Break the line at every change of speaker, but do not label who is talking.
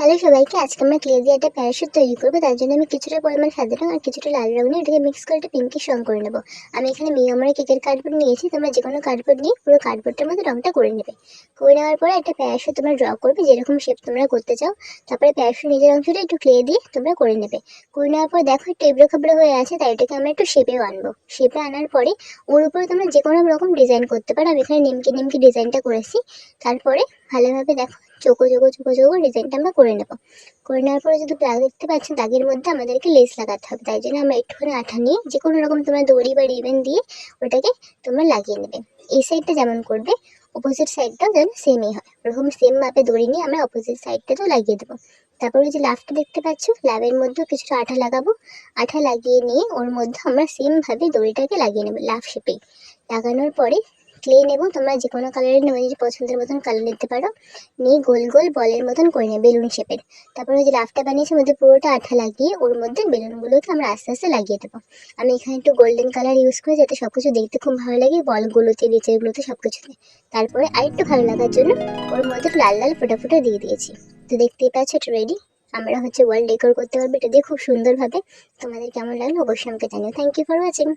Hello সবাইকে, আজকে আমরা ক্লে দিয়ে একটা প্যারাশুট তৈরি করবো। তার জন্য আমি কিছুটা পরিমাণ সাদা রং আর কিছুটা লাল রং নিয়ে এটাকে মিক্স করে একটা পিঙ্কিশ রং করে নেবো। আমি এখানে মিয়ামারের কেকের কার্ডবোর্ড নিয়েছি, তোমরা যে কোনো কার্ডবোর্ড নিয়ে পুরো কার্ডবোর্ডটার মধ্যে রংটা করে নেবে। করে নেওয়ার পরে একটা প্যারাশুট তোমরা ড্র করবে যেরকম শেপ তোমরা করতে চাও। তারপরে প্যারাশুট নিজের অংশটা একটু ক্লে দিয়ে তোমরা করে নেবে। করে নেওয়ার পর দেখো একটু এবড়ো খাবড়ো হয়ে আছে, তাই এটাকে আমরা একটু শেপেও আনবো। শেপে আনার পরে ওর উপরে তোমরা যে কোনো রকম ডিজাইন করতে পারো। আমি এখানে নিমকি নিমকি ডিজাইনটা করেছি। তারপরে ভালোভাবে দেখো চোখো চোখো চোখো চোখো ডিজাইনটা আমরা করে নেবো। করে নেওয়ার পরে যদি দাগ দেখতে পাচ্ছেন, দাগের মধ্যে আমাদেরকে লেস লাগাতে হবে। তাই জন্য আমরা একটুখানি আঠা নিয়ে যে কোনো রকম তোমরা দড়ি বা রিবেন দিয়ে ওটাকে তোমরা লাগিয়ে নেবে। এই সাইডটা যেমন করবে অপোজিট সাইডটাও যেন সেমই হয়, ওরকম সেম মাপে দড়ি নিয়ে আমরা অপোজিট সাইডটাতেও লাগিয়ে দেবো। তারপরে যে লাভটা দেখতে পাচ্ছ, লাভের মধ্যেও কিছুটা আঠা লাগাবো। আঠা লাগিয়ে নিয়ে ওর মধ্যে আমরা সেমভাবে দড়িটাকে লাগিয়ে নেবো লাভ শেপেই। লাগানোর পরে ক্লে নেবো, তোমরা যে কোনো কালারের নেবে, যে পছন্দের মতন কালার নিতে পারো। নিয়ে গোল গোল বলের মতন করে নেবে বেলুন শেপের। তারপরে ওই যে লাফটা বানিয়েছি মধ্যে পুরোটা আঠা লাগিয়ে ওর মধ্যে বেলুনগুলোকে আমরা আস্তে আস্তে লাগিয়ে দেবো। আমি এখানে একটু গোল্ডেন কালার ইউজ করি যাতে সবকিছু দেখতে খুব ভালো লাগে, বলগুলোতে নিচেরগুলোতে সবকিছুতে। তারপরে আরেকটু ভালো লাগার জন্য ওর মধ্যে লাল লাল ফোটা ফোটা দিয়ে দিয়েছি। তো দেখতেই পাচ্ছ এটা রেডি। আমরা ওয়াল ডেকোর করতে পারবো এটা দিয়ে খুব সুন্দরভাবে। তোমাদের কেমন লাগলো অবশ্যই আমাকে জানিও। Thank you for watching.